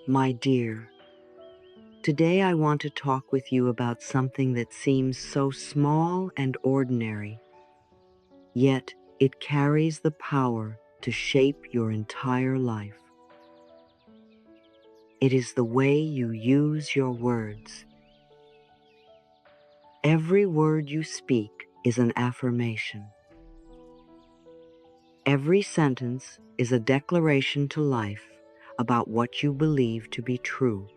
My dear, today I want to talk with you about something that seems so small and ordinary, yet it carries the power to shape your entire life. It is the way you use your words. Every word you speak is an affirmation. Every sentence is a declaration to life about what you believe to be true.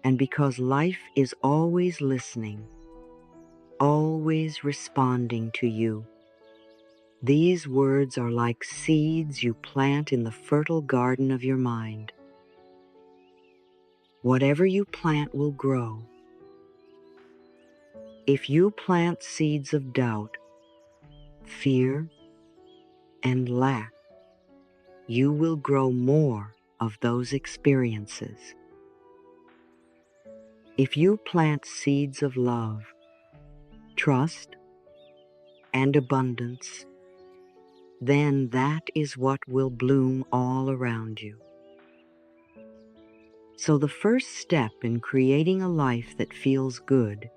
And because life is always listening, always responding to you, these words are like seeds you plant in the fertile garden of your mind. Whatever you plant will grow. If you plant seeds of doubt, fear, and lack, you will grow more of those experiences. If you plant seeds of love, trust, and abundance, then that is what will bloom all around you. So the first step in creating a life that feels good,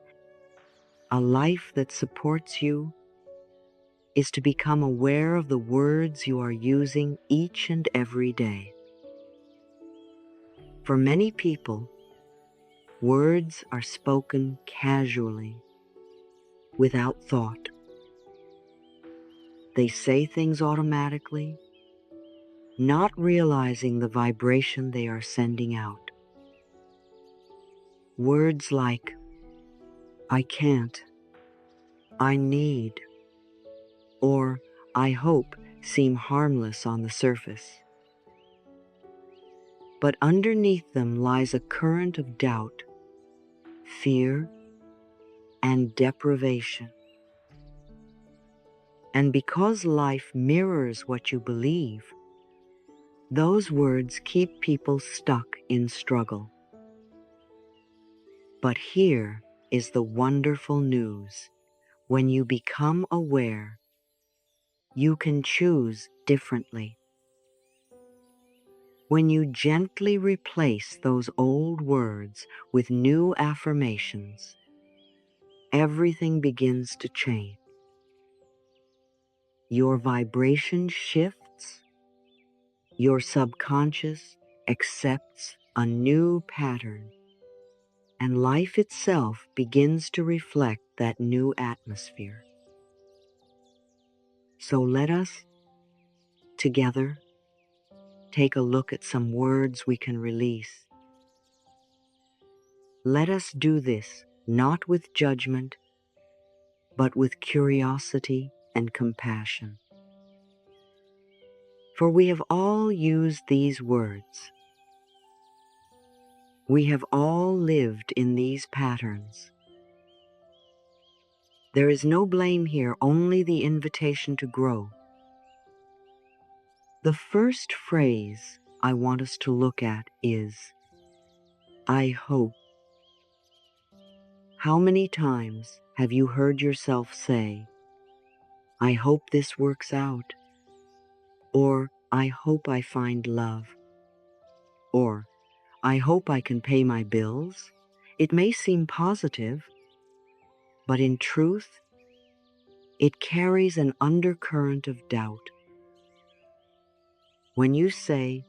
a life that supports you, is to become aware of the words you are using each and every day. For many people, words are spoken casually, without thought. They say things automatically, not realizing the vibration they are sending out. Words like, I can't, I need, or I hope seem harmless on the surface. But underneath them lies a current of doubt, fear, and deprivation. And because life mirrors what you believe, those words keep people stuck in struggle. But here is the wonderful news. When you become aware, you can choose differently. When you gently replace those old words with new affirmations, everything begins to change. Your vibration shifts, your subconscious accepts a new pattern, and life itself begins to reflect that new atmosphere. So let us, together, take a look at some words we can release. Let us do this not with judgment, but with curiosity and compassion. For we have all used these words. We have all lived in these patterns. There is no blame here, only the invitation to grow. The first phrase I want us to look at is, I hope. How many times have you heard yourself say, I hope this works out, or I hope I find love, or I hope I can pay my bills? It may seem positive, but in truth, it carries an undercurrent of doubt. When you say,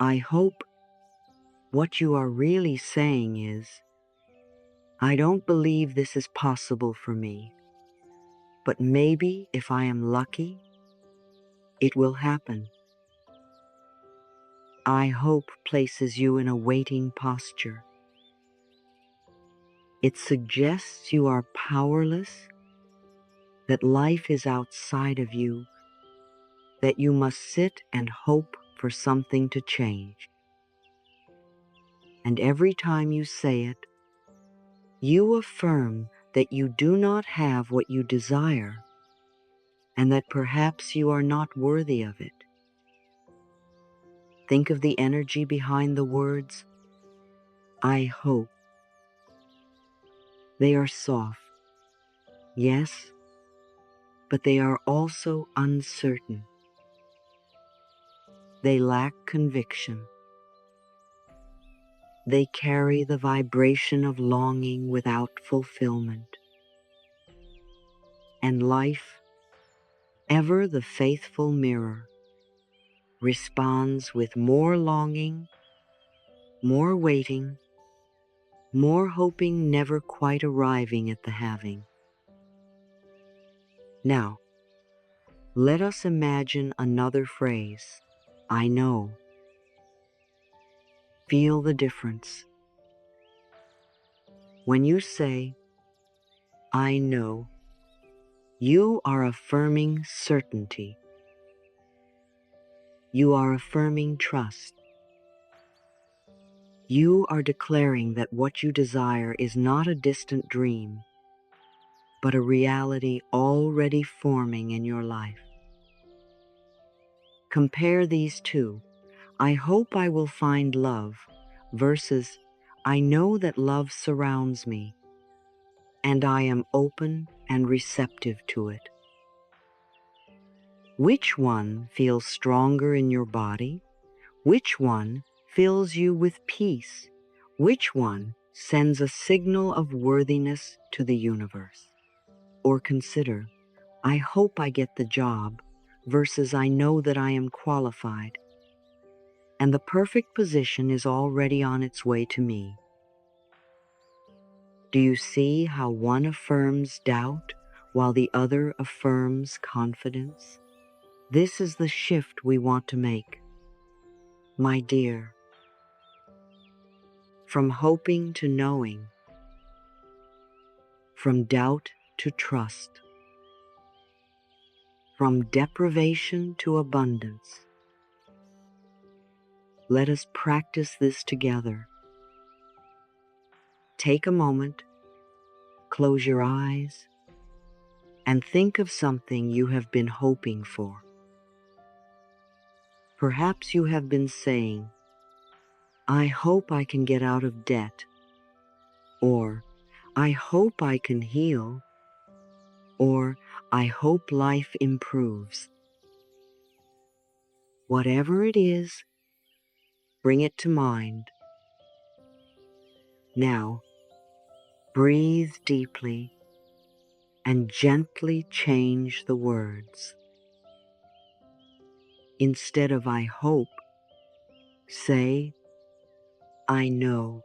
I hope, what you are really saying is, I don't believe this is possible for me, but maybe if I am lucky, it will happen. I hope places you in a waiting posture. It suggests you are powerless, that life is outside of you, that you must sit and hope for something to change. And every time you say it, you affirm that you do not have what you desire, and that perhaps you are not worthy of it. Think of the energy behind the words, I hope. They are soft, yes, but they are also uncertain. They lack conviction. They carry the vibration of longing without fulfillment. And life, ever the faithful mirror, responds with more longing, more waiting, more hoping, never quite arriving at the having. Now, let us imagine another phrase, I know. Feel the difference. When you say, I know, you are affirming certainty. You are affirming trust. You are declaring that what you desire is not a distant dream, but a reality already forming in your life. Compare these two. I hope I will find love versus I know that love surrounds me and I am open and receptive to it. Which one feels stronger in your body? Which one fills you with peace? Which one sends a signal of worthiness to the universe? Or consider, I hope I get the job versus I know that I am qualified and the perfect position is already on its way to me. Do you see how one affirms doubt while the other affirms confidence? This is the shift we want to make, my dear. From hoping to knowing, from doubt to trust, from deprivation to abundance. Let us practice this together. Take a moment, close your eyes, and think of something you have been hoping for. Perhaps you have been saying, I hope I can get out of debt, or I hope I can heal, or I hope life improves. Whatever it is, bring it to mind. Now, breathe deeply and gently change the words. Instead of I hope, say, I know.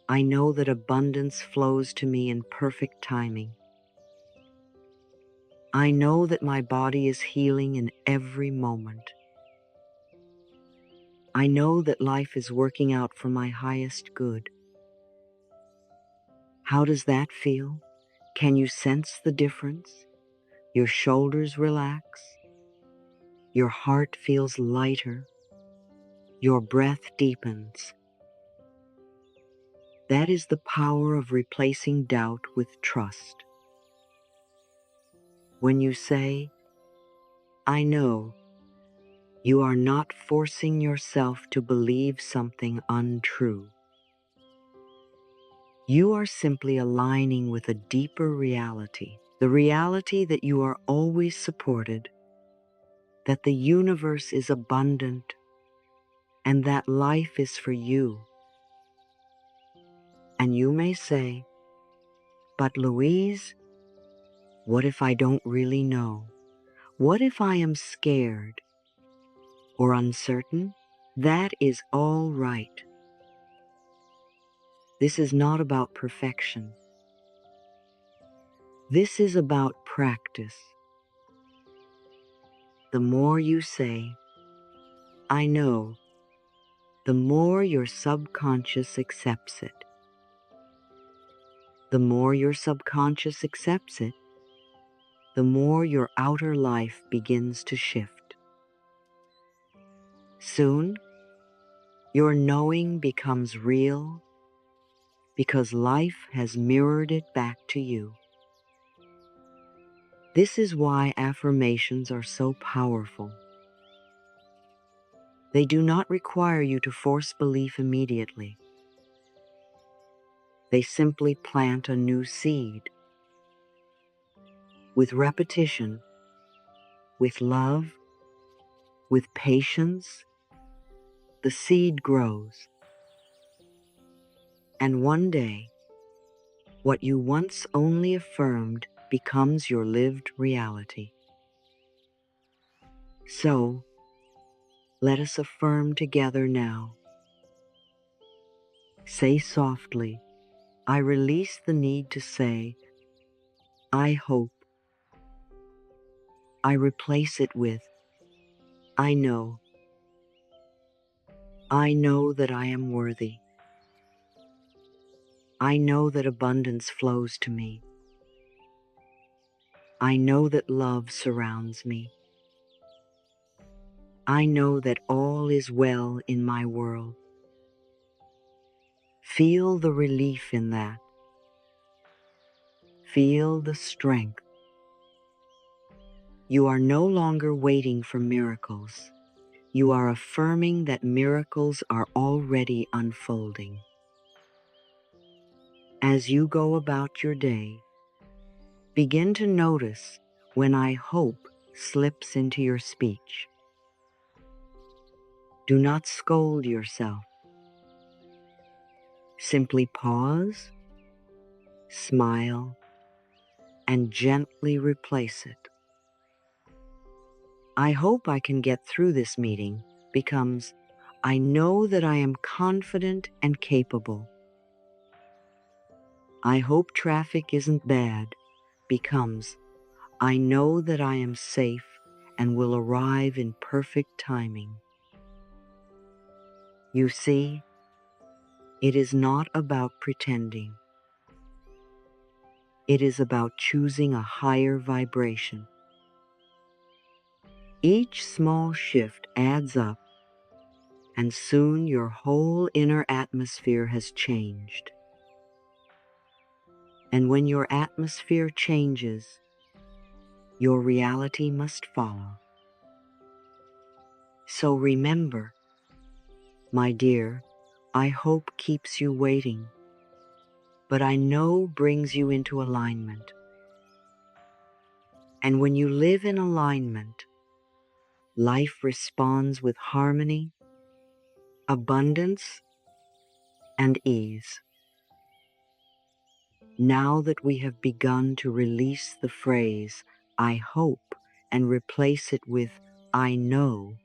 I know that abundance flows to me in perfect timing. I know that my body is healing in every moment. I know that life is working out for my highest good. How does that feel? Can you sense the difference? Your shoulders relax. Your heart feels lighter. Your breath deepens. That is the power of replacing doubt with trust. When you say, I know, you are not forcing yourself to believe something untrue. You are simply aligning with a deeper reality, the reality that you are always supported, that the universe is abundant, and that life is for you. And you may say, but Louise, what if I don't really know? What if I am scared or uncertain? That is all right. This is not about perfection. This is about practice. The more you say, I know, the more your subconscious accepts it. The more your subconscious accepts it, the more your outer life begins to shift. Soon, your knowing becomes real because life has mirrored it back to you. This is why affirmations are so powerful. They do not require you to force belief immediately. They simply plant a new seed. With repetition, with love, With patience, the seed grows, and one day, what you once only affirmed becomes your lived reality. So, let us affirm together now. Say softly, I release the need to say, I hope. I replace it with, I know. I know that I am worthy. I know that abundance flows to me. I know that love surrounds me. I know that all is well in my world. Feel the relief in that. Feel the strength. You are no longer waiting for miracles. You are affirming that miracles are already unfolding. As you go about your day, begin to notice when I hope slips into your speech. Do not scold yourself. Simply pause, smile, and gently replace it. I hope I can get through this meeting becomes, I know that I am confident and capable. I hope traffic isn't bad becomes, I know that I am safe and will arrive in perfect timing. You see, it is not about pretending. It is about choosing a higher vibration. Each small shift adds up, and soon your whole inner atmosphere has changed. And when your atmosphere changes, your reality must follow. So remember, my dear, I hope keeps you waiting, but I know brings you into alignment. And when you live in alignment, life responds with harmony, abundance, and ease. Now that we have begun to release the phrase, I hope, and replace it with, I know,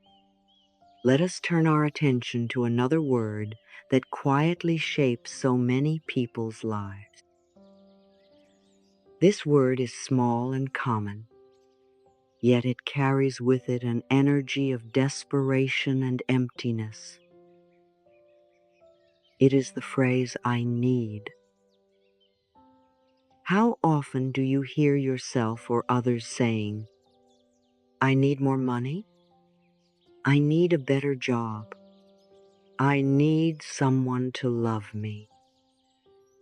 let us turn our attention to another word that quietly shapes so many people's lives. This word is small and common, yet it carries with it an energy of desperation and emptiness. It is the phrase, I need. How often do you hear yourself or others saying, I need more money? I need a better job. I need someone to love me.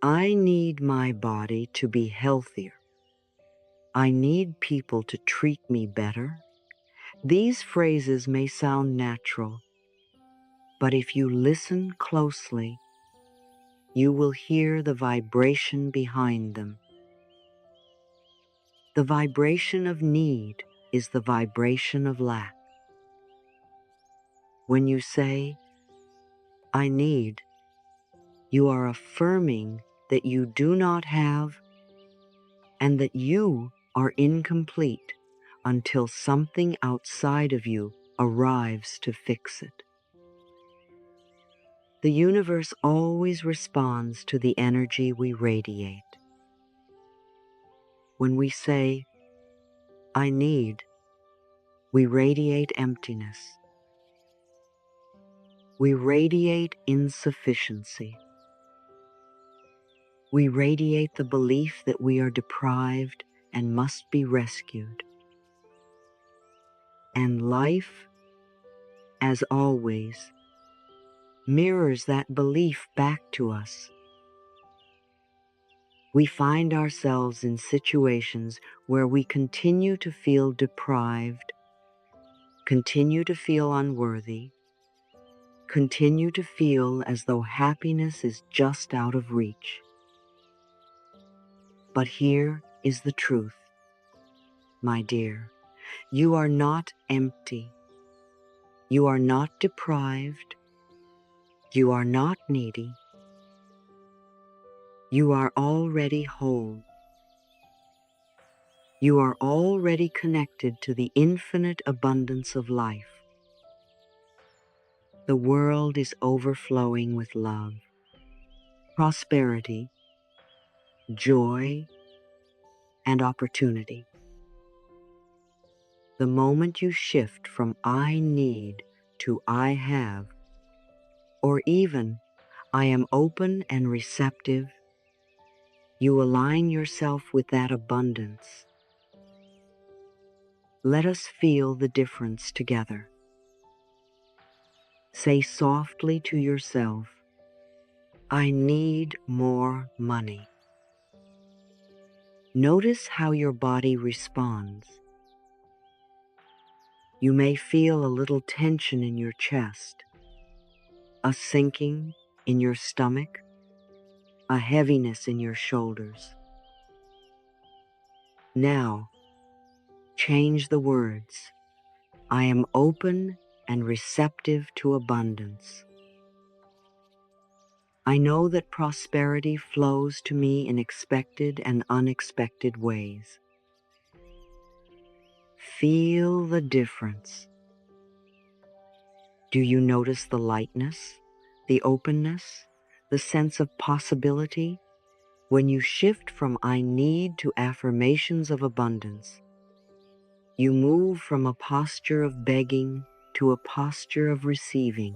I need my body to be healthier. I need people to treat me better. These phrases may sound natural, but if you listen closely, you will hear the vibration behind them. The vibration of need is the vibration of lack. When you say, I need, you are affirming that you do not have and that you are incomplete until something outside of you arrives to fix it. The universe always responds to the energy we radiate. When we say, I need, we radiate emptiness. We radiate insufficiency. We radiate the belief that we are deprived and must be rescued. And life, as always, mirrors that belief back to us. We find ourselves in situations where we continue to feel deprived, continue to feel unworthy, continue to feel as though happiness is just out of reach. But here is the truth, my dear. You are not empty. You are not deprived. You are not needy. You are already whole. You are already connected to the infinite abundance of life. The world is overflowing with love, prosperity, joy, and opportunity. The moment you shift from I need to I have, or even I am open and receptive, you align yourself with that abundance. Let us feel the difference together. Say softly to yourself, I need more money. Notice how your body responds. You may feel a little tension in your chest, a sinking in your stomach, a heaviness in your shoulders. Now, change the words. I am open and receptive to abundance. I know that prosperity flows to me in expected and unexpected ways. Feel the difference. Do you notice the lightness, the openness, the sense of possibility? When you shift from I need to affirmations of abundance, you move from a posture of begging to a posture of receiving.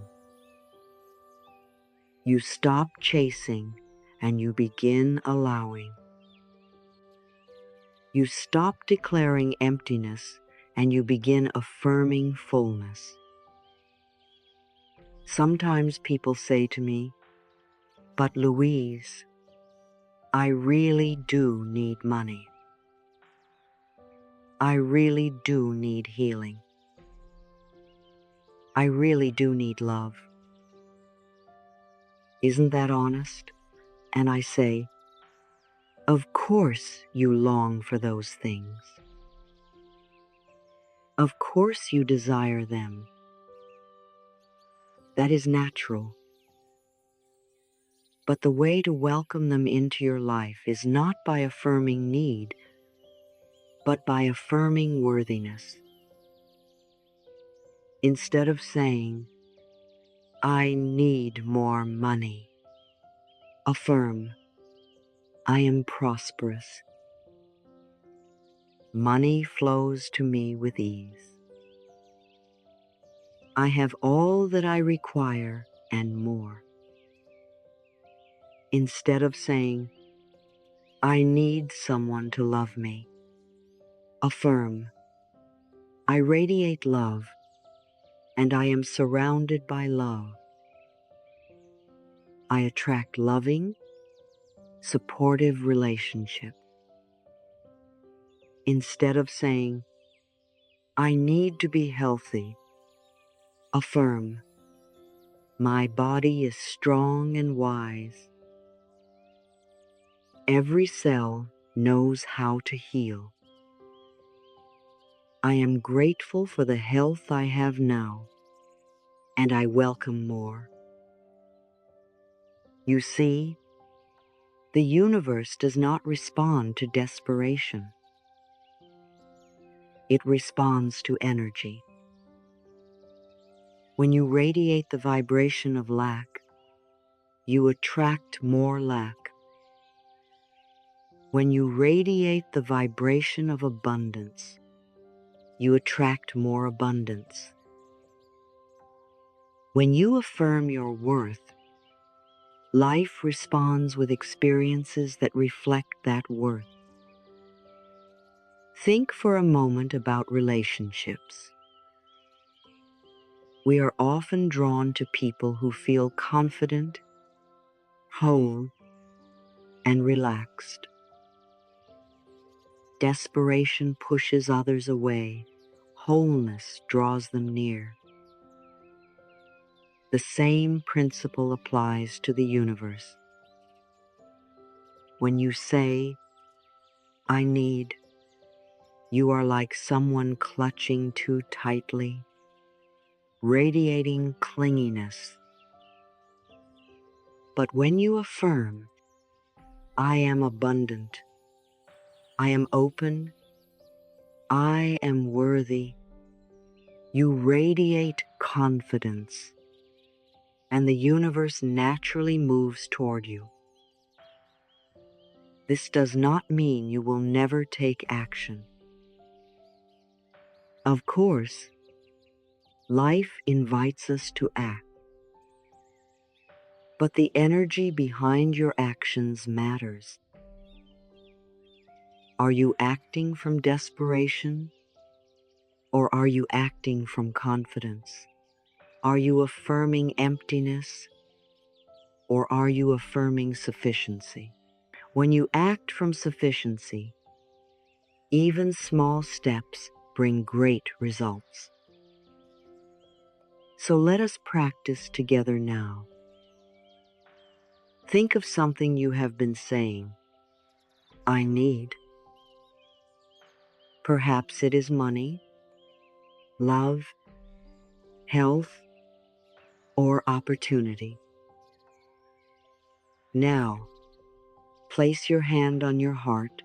You stop chasing and you begin allowing. You stop declaring emptiness and you begin affirming fullness. Sometimes people say to me, but Louise, I really do need money. I really do need healing. I really do need love. Isn't that honest? And I say, of course you long for those things. Of course you desire them. That is natural. But the way to welcome them into your life is not by affirming need, but by affirming worthiness. Instead of saying, I need more money, affirm, I am prosperous. Money flows to me with ease. I have all that I require and more. Instead of saying, I need someone to love me, affirm, I radiate love and I am surrounded by love. I attract loving, supportive relationships. Instead of saying, I need to be healthy, affirm, my body is strong and wise. Every cell knows how to heal. I am grateful for the health I have now, and I welcome more. You see, the universe does not respond to desperation. It responds to energy. When you radiate the vibration of lack, you attract more lack. When you radiate the vibration of abundance, you attract more abundance. When you affirm your worth, life responds with experiences that reflect that worth. Think for a moment about relationships. We are often drawn to people who feel confident, whole, and relaxed. Desperation pushes others away. Wholeness draws them near. The same principle applies to the universe. When you say, I need, you are like someone clutching too tightly. radiating clinginess. But when you affirm, I am abundant, I am open, I am worthy, you radiate confidence, and the universe naturally moves toward you. This does not mean you will never take action. Of course, life invites us to act, but the energy behind your actions matters. Are you acting from desperation, or are you acting from confidence? Are you affirming emptiness, or are you affirming sufficiency? When you act from sufficiency, even small steps bring great results. So let us practice together now. Think of something you have been saying, I need. Perhaps it is money, love, health, or opportunity. Now, place your hand on your heart,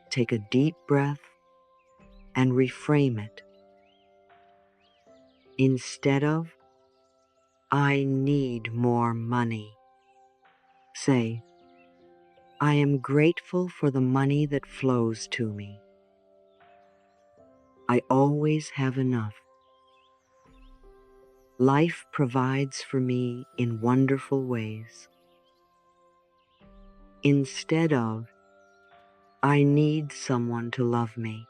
take a deep breath, and reframe it. Instead of, I need more money, say, I am grateful for the money that flows to me. I always have enough. Life provides for me in wonderful ways. Instead of, I need someone to love me,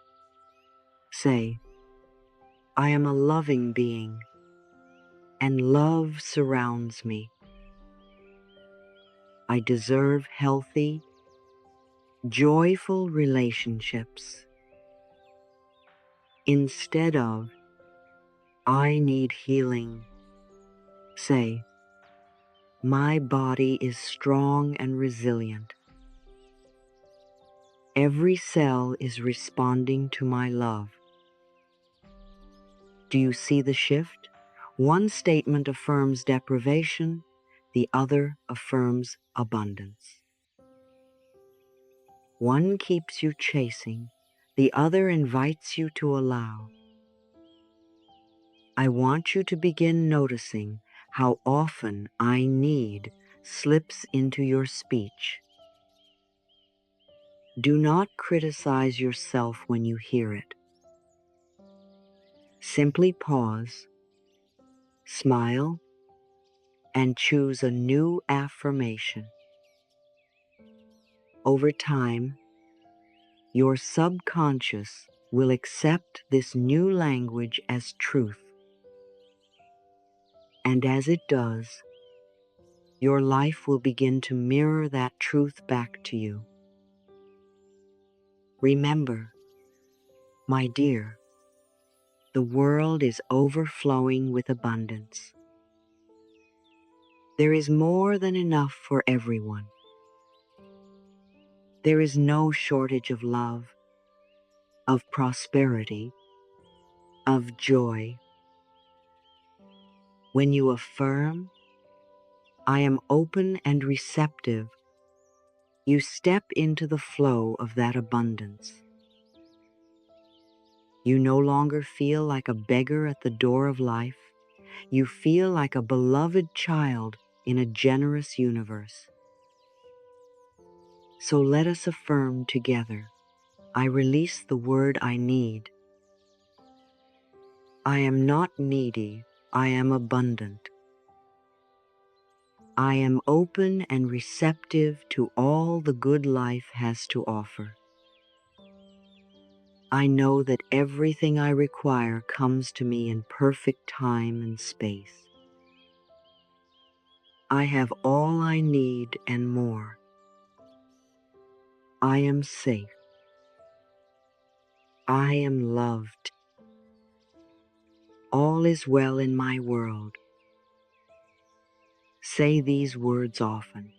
say, I am a loving being, and love surrounds me. I deserve healthy, joyful relationships. Instead of, I need healing, say, my body is strong and resilient. Every cell is responding to my love. Do you see the shift? One statement affirms deprivation, the other affirms abundance. One keeps you chasing, the other invites you to allow. I want you to begin noticing how often I need slips into your speech. Do not criticize yourself when you hear it. Simply pause, smile, and choose a new affirmation. Over time, your subconscious will accept this new language as truth. And as it does, your life will begin to mirror that truth back to you. Remember, my dear, the world is overflowing with abundance. There is more than enough for everyone. There is no shortage of love, of prosperity, of joy. When you affirm, I am open and receptive, you step into the flow of that abundance. You no longer feel like a beggar at the door of life. You feel like a beloved child in a generous universe. So let us affirm together, I release the word I need. I am not needy, I am abundant. I am open and receptive to all the good life has to offer. I know that everything I require comes to me in perfect time and space. I have all I need and more. I am safe. I am loved. All is well in my world. Say these words often.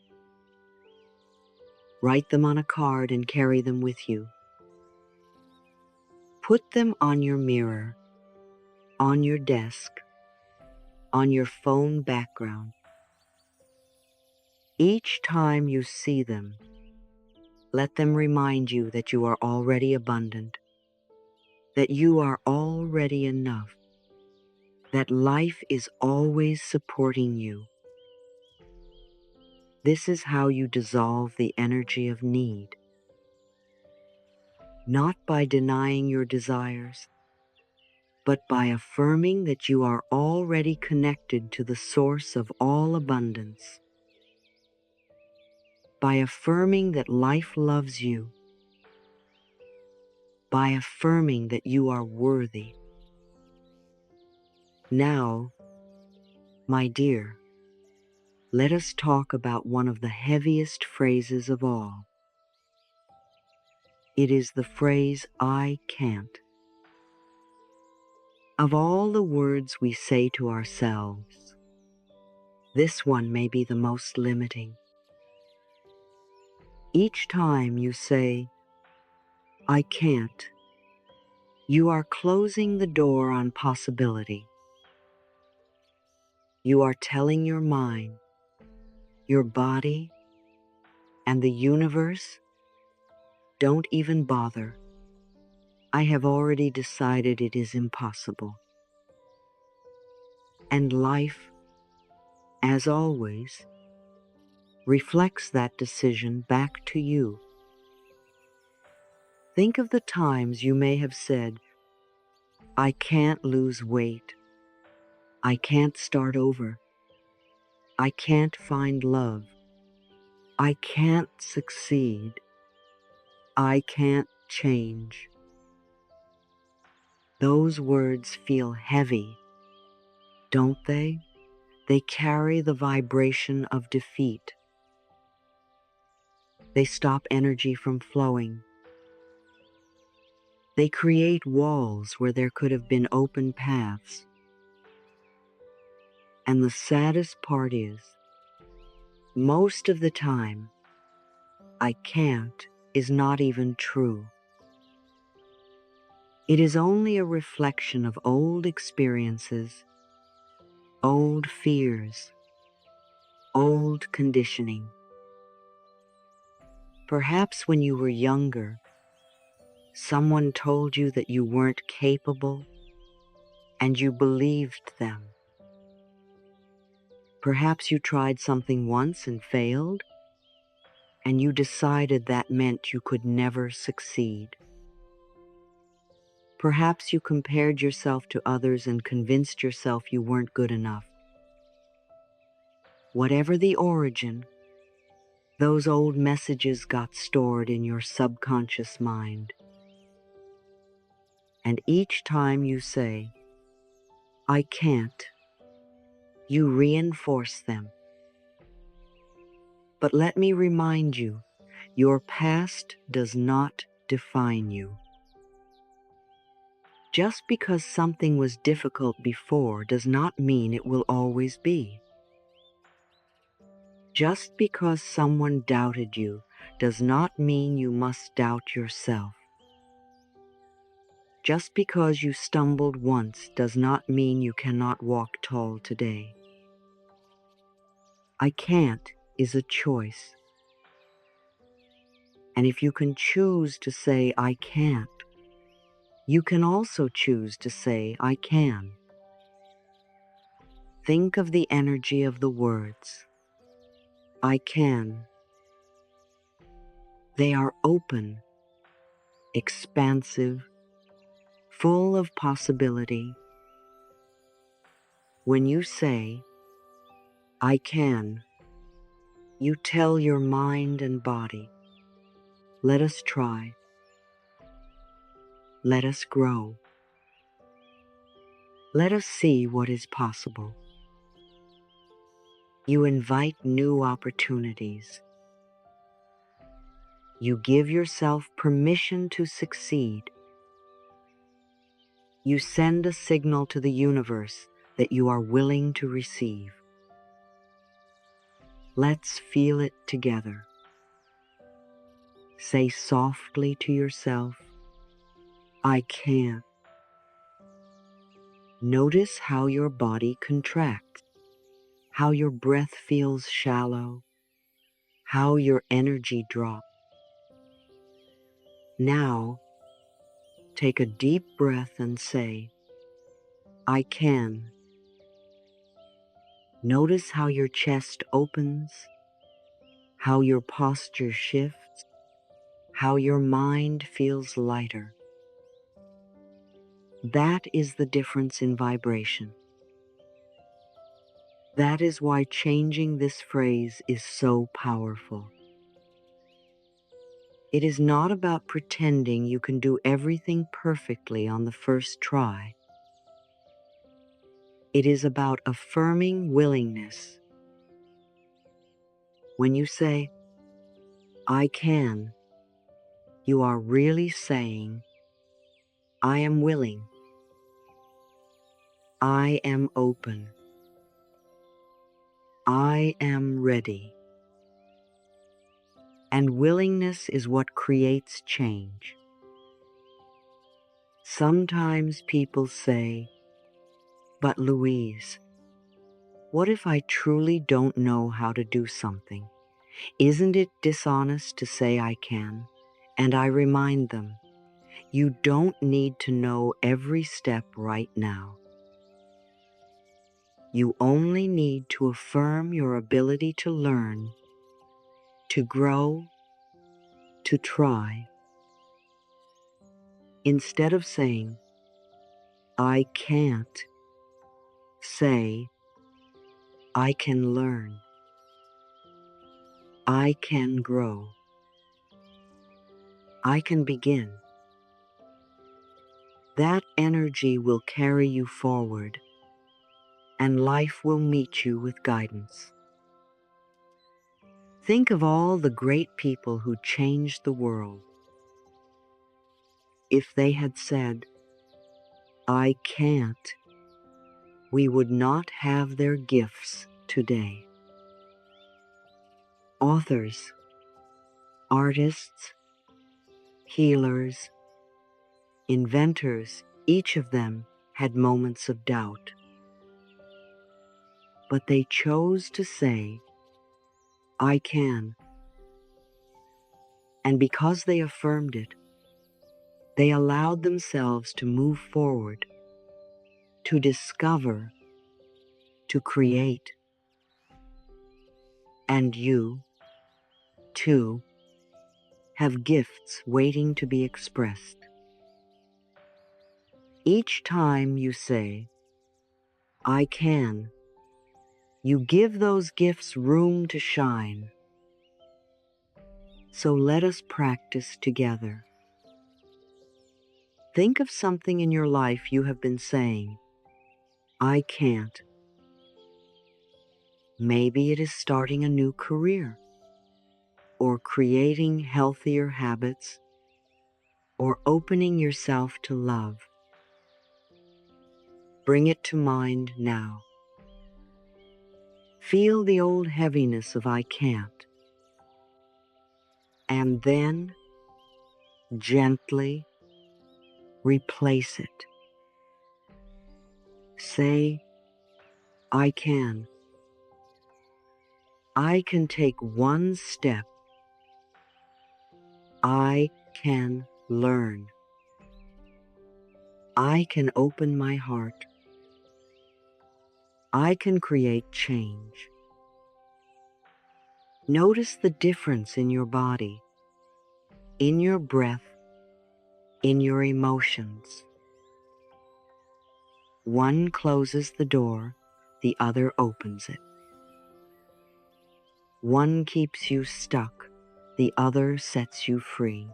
Write them on a card and carry them with you. Put them on your mirror, on your desk, on your phone background. Each time you see them, let them remind you that you are already abundant, that you are already enough, that life is always supporting you. This is how you dissolve the energy of need, not by denying your desires, but by affirming that you are already connected to the source of all abundance, by affirming that life loves you, by affirming that you are worthy. Now, my dear, let us talk about one of the heaviest phrases of all. It is the phrase, I can't. Of all the words we say to ourselves, this one may be the most limiting. Each time you say, I can't, you are closing the door on possibility. You are telling your mind, your body, and the universe, don't even bother. I have already decided it is impossible. And life, as always, reflects that decision back to you. Think of the times you may have said, I can't lose weight. I can't start over. I can't find love. I can't succeed. I can't change. Those words feel heavy, don't they? They carry the vibration of defeat. They stop energy from flowing. They create walls where there could have been open paths. And the saddest part is, most of the time, I can't is not even true. It is only a reflection of old experiences, old fears, old conditioning. Perhaps when you were younger, someone told you that you weren't capable, and you believed them. Perhaps you tried something once and failed, and you decided that meant you could never succeed. Perhaps you compared yourself to others and convinced yourself you weren't good enough. Whatever the origin, those old messages got stored in your subconscious mind. And each time you say, I can't, you reinforce them. But let me remind you, your past does not define you. Just because something was difficult before does not mean it will always be. Just because someone doubted you does not mean you must doubt yourself. Just because you stumbled once does not mean you cannot walk tall today. I can't is a choice. And if you can choose to say I can't, you can also choose to say I can. Think of the energy of the words. I can. They are open, expansive, full of possibility. When you say, I can, you tell your mind and body, let us try. Let us grow. Let us see what is possible. You invite new opportunities. You give yourself permission to succeed. You send a signal to the universe that you are willing to receive. Let's feel it together. Say softly to yourself, I can. Notice how your body contracts, how your breath feels shallow, how your energy drops. Now, take a deep breath and say, I can. Notice how your chest opens, how your posture shifts, how your mind feels lighter. That is the difference in vibration. That is why changing this phrase is so powerful. It is not about pretending you can do everything perfectly on the first try. It is about affirming willingness. When you say, I can, you are really saying, I am willing. I am open. I am ready. And willingness is what creates change. Sometimes people say, but Louise, what if I truly don't know how to do something? Isn't it dishonest to say I can? And I remind them, you don't need to know every step right now. You only need to affirm your ability to learn, to grow, to try. Instead of saying, I can't, say, I can learn. I can grow. I can begin. That energy will carry you forward, and life will meet you with guidance. Think of all the great people who changed the world. If they had said, I can't, we would not have their gifts today. Authors, artists, healers, inventors, each of them had moments of doubt. But they chose to say, I can. And because they affirmed it, they allowed themselves to move forward, to discover, to create. And you, too, have gifts waiting to be expressed. Each time you say, I can, you give those gifts room to shine. So let us practice together. Think of something in your life you have been saying, I can't. Maybe it is starting a new career, or creating healthier habits, or opening yourself to love. Bring it to mind now. Feel the old heaviness of I can't. And then gently replace it. Say, I can. I can take one step. I can learn. I can open my heart. I can create change. Notice the difference in your body, in your breath, in your emotions. One closes the door, the other opens it. One keeps you stuck, the other sets you free.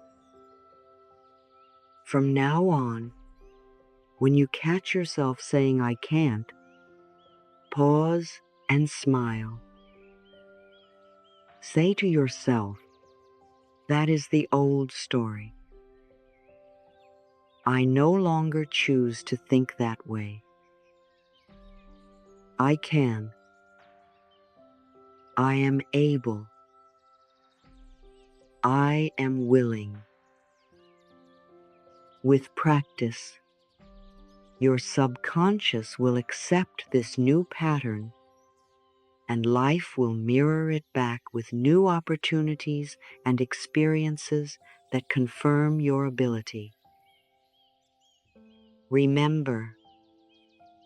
From now on, when you catch yourself saying I can't, pause and smile. Say to yourself, that is the old story. I no longer choose to think that way. I can. I am able. I am willing. With practice, Your subconscious will accept this new pattern, and life will mirror it back with new opportunities and experiences that confirm your ability. Remember,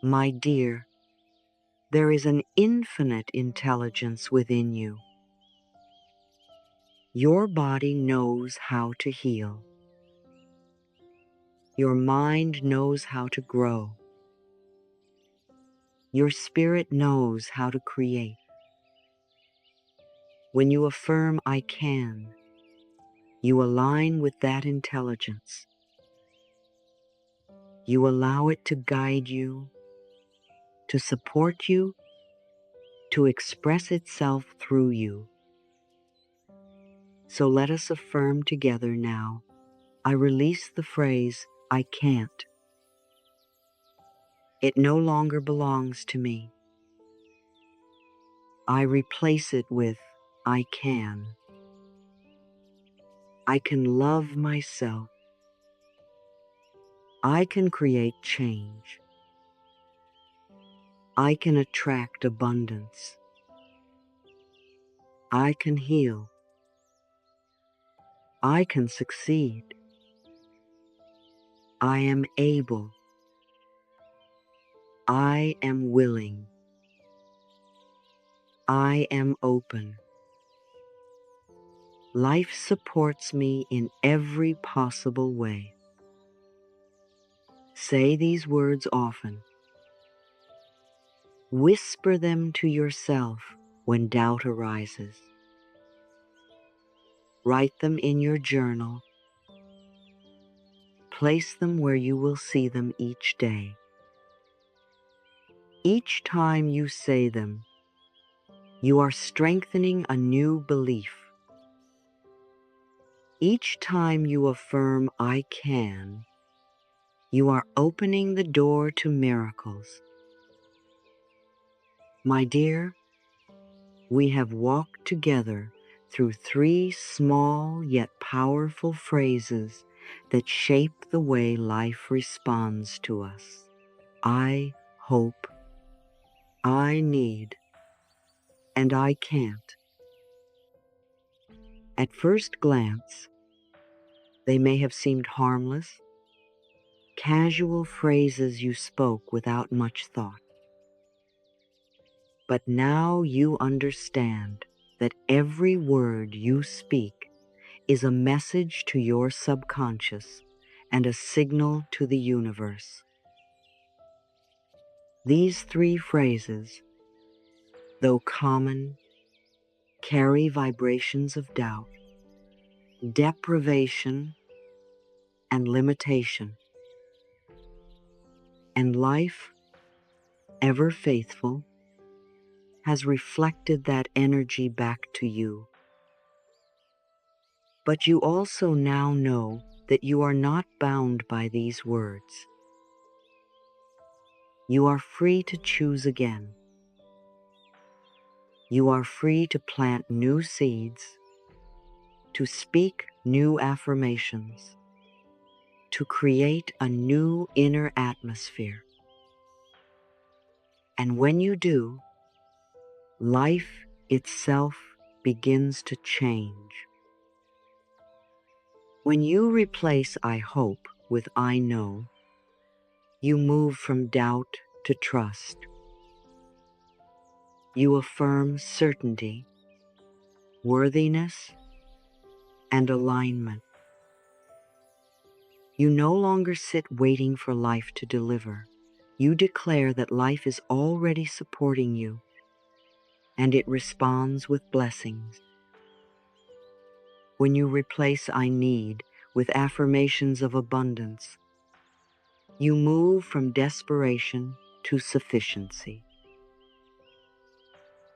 my dear, there is an infinite intelligence within you. Your body knows how to heal. Your mind knows how to grow. Your spirit knows how to create. When you affirm, I can, you align with that intelligence. You allow it to guide you, to support you, to express itself through you. So let us affirm together now. I release the phrase, I can't. It no longer belongs to me. I replace it with, I can. I can love myself. I can create change. I can attract abundance. I can heal. I can succeed. I am able. I am willing. I am open. Life supports me in every possible way. Say these words often. Whisper them to yourself when doubt arises. Write them in your journal. Place them where you will see them each day. Each time you say them, you are strengthening a new belief. Each time you affirm, I can, you are opening the door to miracles. My dear, we have walked together through 3 small yet powerful phrases that shape the way life responds to us. I hope, I need, and I can't. At first glance, they may have seemed harmless, casual phrases you spoke without much thought. But now you understand that every word you speak is a message to your subconscious and a signal to the universe. These 3 phrases, though common, carry vibrations of doubt, deprivation, and limitation. And life, ever faithful, has reflected that energy back to you. But you also now know that you are not bound by these words. You are free to choose again. You are free to plant new seeds, to speak new affirmations, to create a new inner atmosphere. And when you do, life itself begins to change. When you replace I hope with I know, you move from doubt to trust. You affirm certainty, worthiness, and alignment. You no longer sit waiting for life to deliver. You declare that life is already supporting you, and it responds with blessings. When you replace I need with affirmations of abundance, you move from desperation to sufficiency.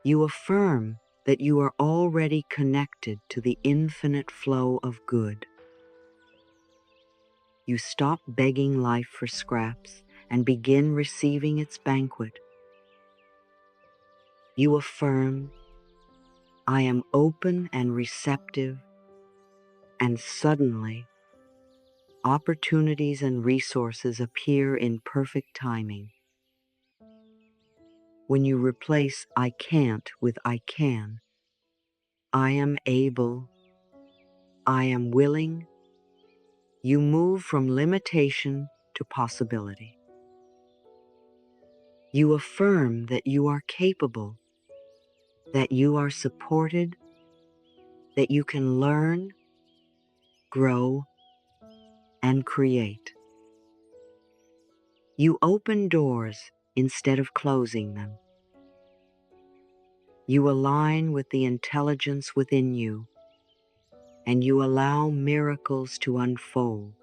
You affirm that you are already connected to the infinite flow of good. You stop begging life for scraps and begin receiving its banquet. You affirm, I am open and receptive, and suddenly Opportunities and resources appear in perfect timing. When you replace I can't with I can, I am able, I am willing, you move from limitation to possibility. You affirm that you are capable, that you are supported, that you can learn, grow, and create. You open doors instead of closing them. You align with the intelligence within you, and you allow miracles to unfold.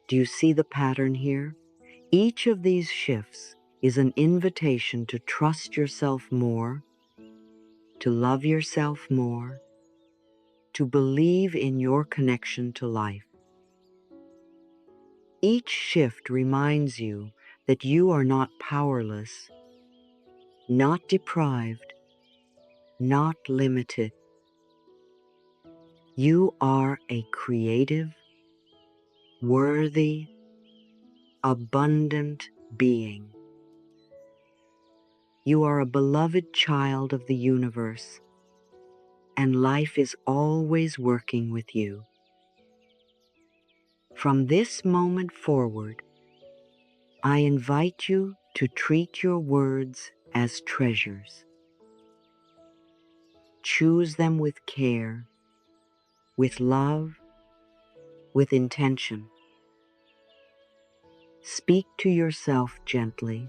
Do you see the pattern here? Each of these shifts is an invitation to trust yourself more, to love yourself more, to believe in your connection to life. Each shift reminds you that you are not powerless, not deprived, not limited. You are a creative, worthy, abundant being. You are a beloved child of the universe, and life is always working with you. From this moment forward, I invite you to treat your words as treasures. Choose them with care, with love, with intention. Speak to yourself gently.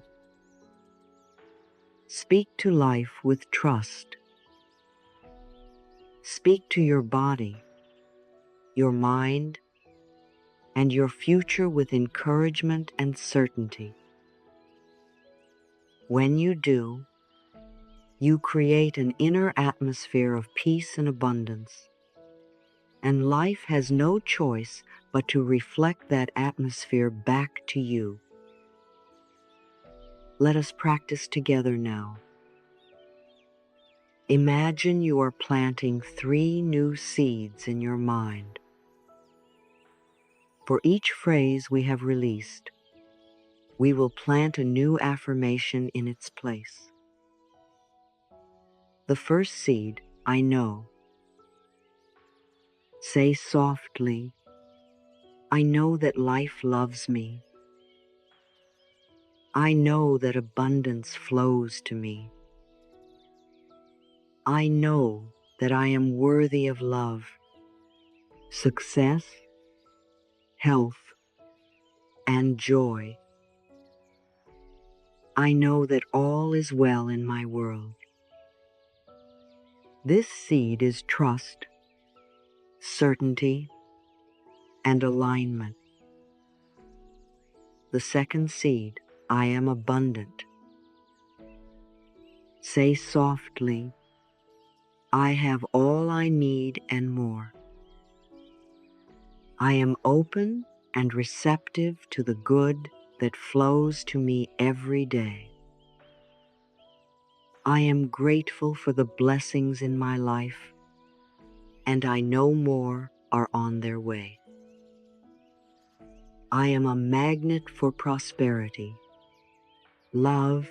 Speak to life with trust. Speak to your body, your mind, and your future with encouragement and certainty. When you do, you create an inner atmosphere of peace and abundance, and life has no choice but to reflect that atmosphere back to you. Let us practice together now. Imagine you are planting 3 new seeds in your mind. For each phrase we have released, we will plant a new affirmation in its place. The first seed, I know. Say softly, I know that life loves me. I know that abundance flows to me. I know that I am worthy of love, success, health, and joy. I know that all is well in my world. This seed is trust, certainty, and alignment. The second seed, I am abundant. Say softly, I have all I need and more. I am open and receptive to the good that flows to me every day. I am grateful for the blessings in my life, and I know more are on their way. I am a magnet for prosperity, love,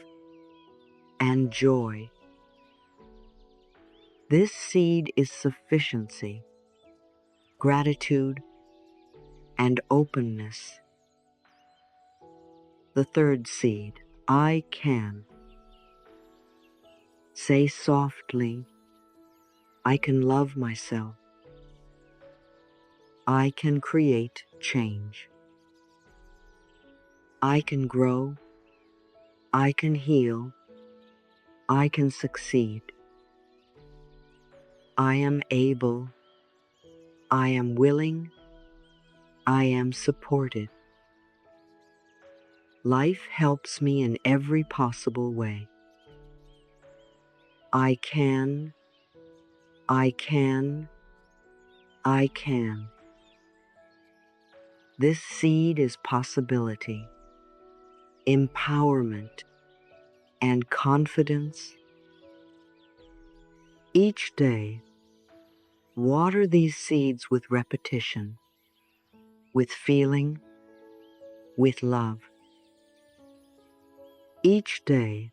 and joy. This seed is sufficiency, gratitude, and openness. The third seed, I can. Say softly, I can love myself. I can create change. I can grow. I can heal. I can succeed. I am able. I am willing. I am supported. Life helps me in every possible way. I can. I can. I can. This seed is possibility, empowerment, and confidence. Each day, water these seeds with repetition. with feeling, with love. Each day,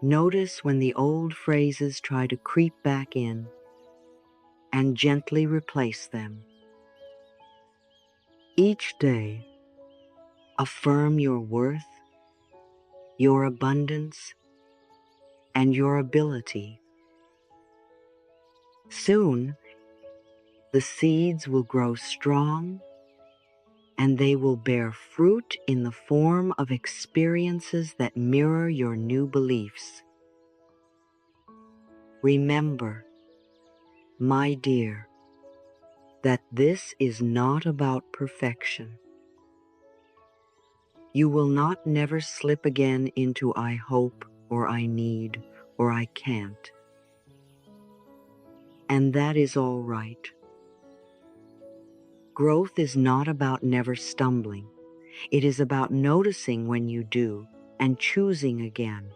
notice when the old phrases try to creep back in and gently replace them. Each day, affirm your worth, your abundance, and your ability. Soon, the seeds will grow strong and they will bear fruit in the form of experiences that mirror your new beliefs. Remember, my dear, that this is not about perfection. You will not never slip again into I hope or I need or I can't. And that is all right. Growth is not about never stumbling. It is about noticing when you do and choosing again.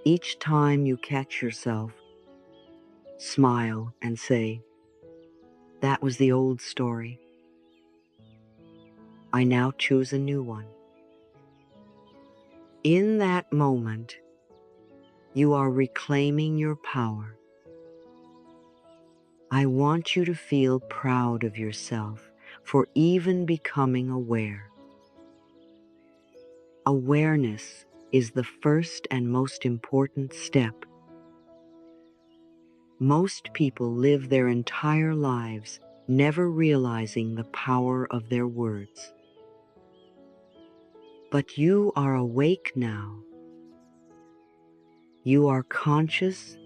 Each time you catch yourself, smile and say, that was the old story. I now choose a new one. In that moment, you are reclaiming your power. I want you to feel proud of yourself for even becoming aware. Awareness is the first and most important step. Most people live their entire lives never realizing the power of their words. But you are awake now. You are conscious.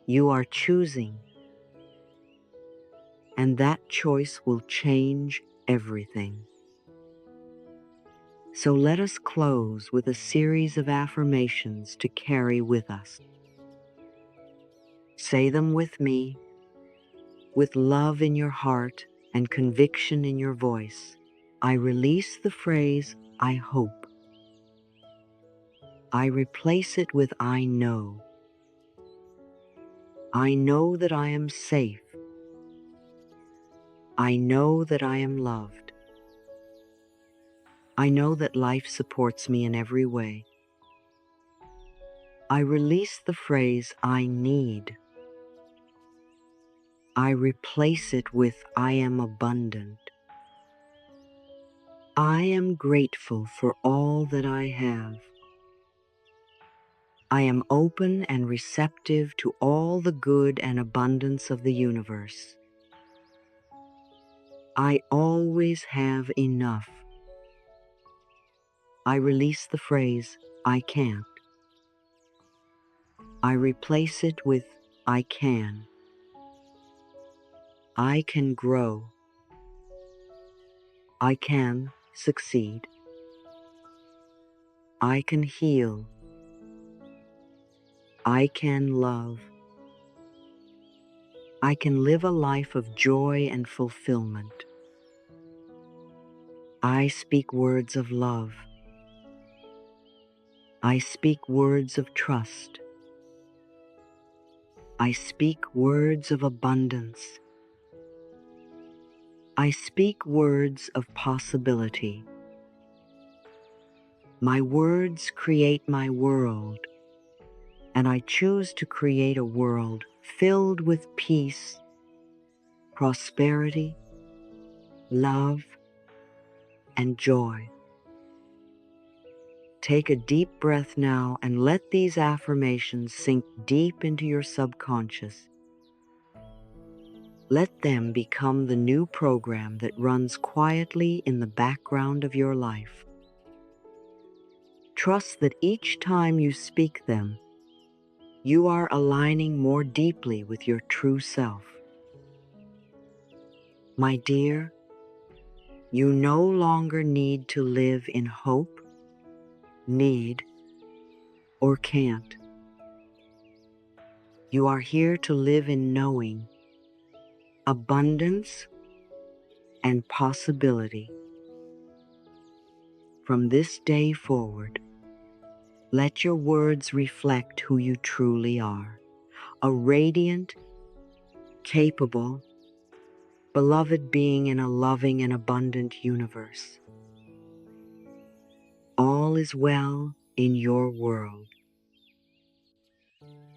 You are choosing. And that choice will change everything. So let us close with a series of affirmations to carry with us. Say them with me, with love in your heart and conviction in your voice. I release the phrase, I hope. I replace it with I know. I know that I am safe. I know that I am loved. I know that life supports me in every way. I release the phrase, I need. I replace it with I am abundant. I am grateful for all that I have. I am open and receptive to all the good and abundance of the universe. I always have enough. I release the phrase, I can't. I replace it with I can. I can grow. I can succeed. I can heal. I can love. I can live a life of joy and fulfillment. I speak words of love. I speak words of trust. I speak words of abundance. I speak words of possibility. My words create my world, and I choose to create a world filled with peace, prosperity, love, and joy. Take a deep breath now and let these affirmations sink deep into your subconscious. Let them become the new program that runs quietly in the background of your life. Trust that each time you speak them, you are aligning more deeply with your true self. My dear, you no longer need to live in hope, need, or can't. You are here to live in knowing, abundance, and possibility. From this day forward, let your words reflect who you truly are, a radiant, capable, beloved being in a loving and abundant universe. All is well in your world,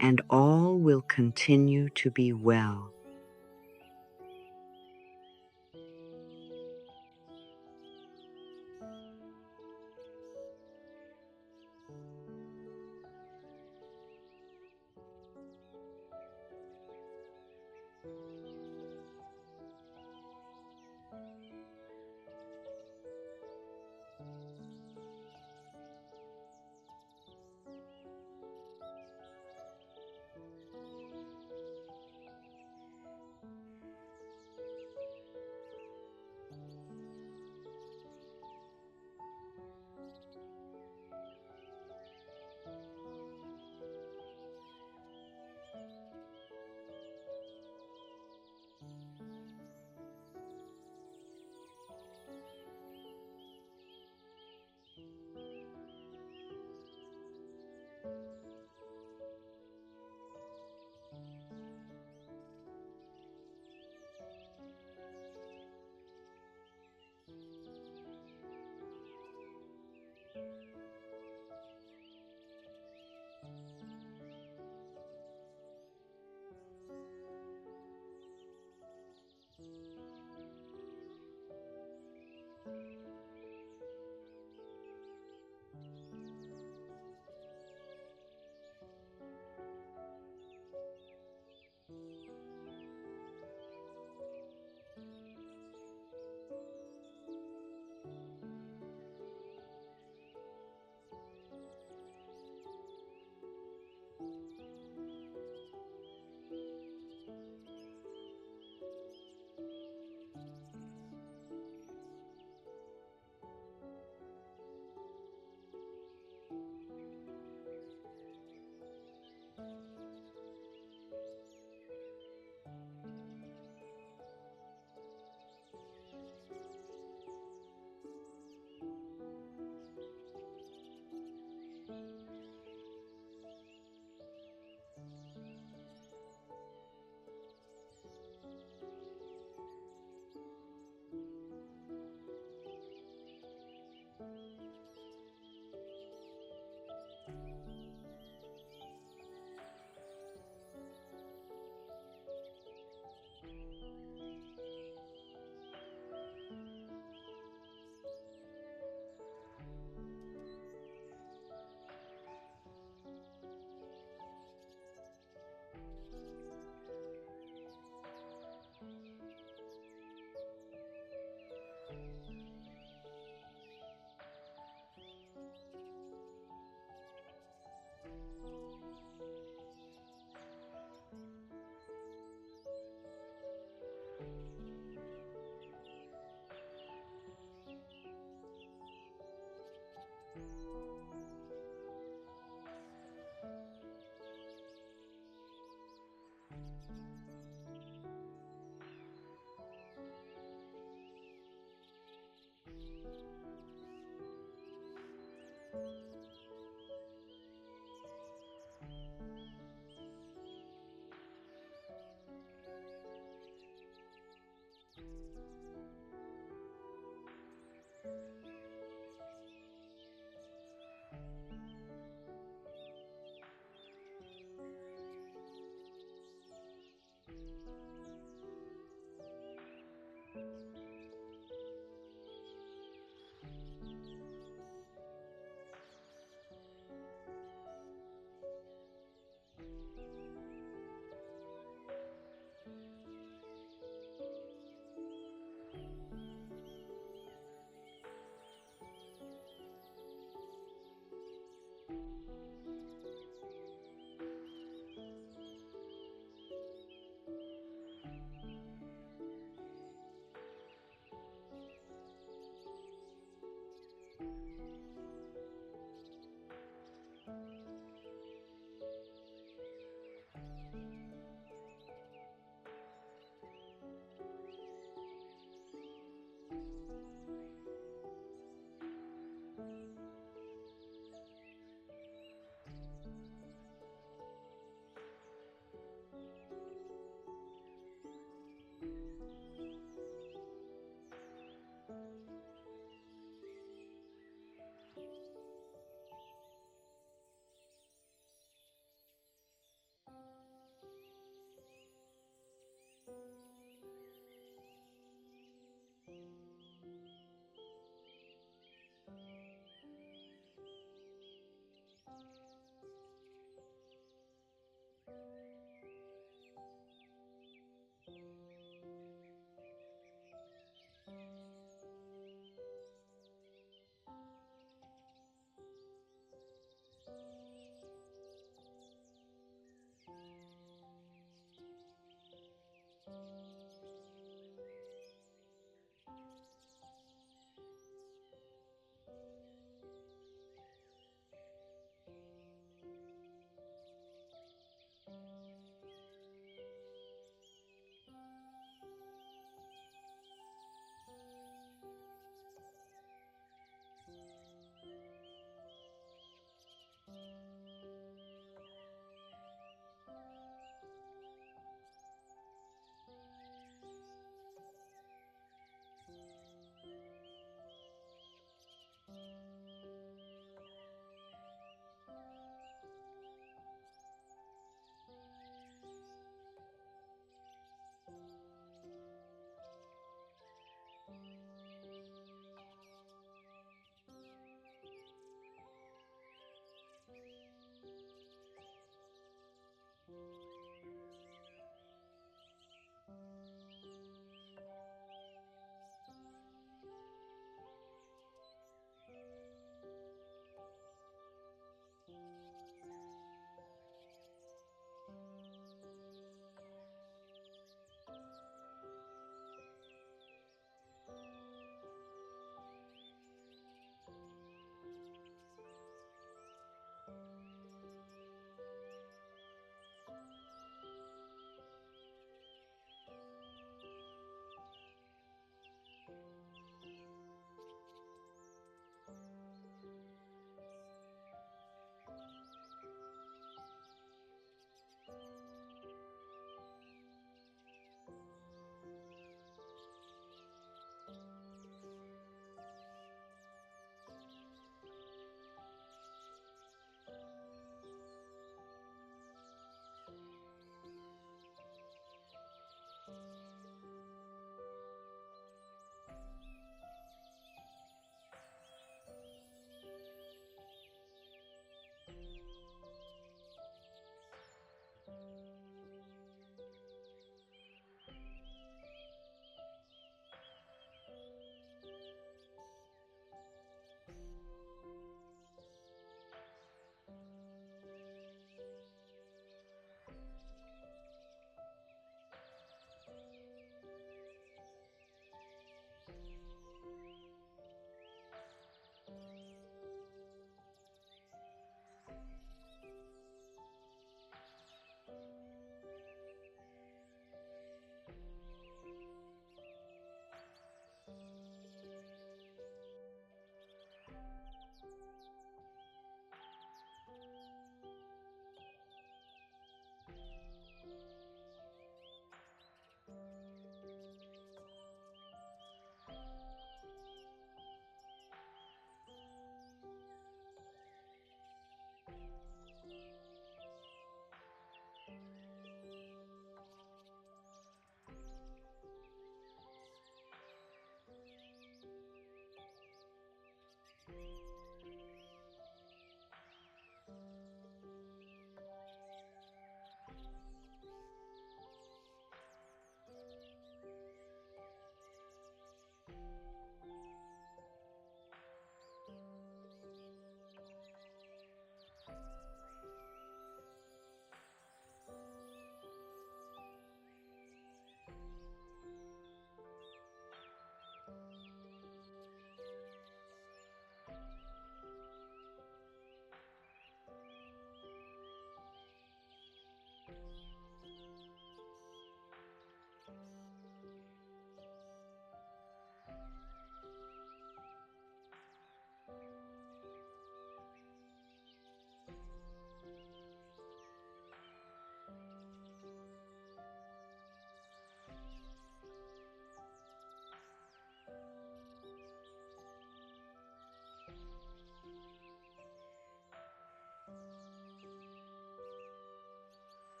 and all will continue to be well.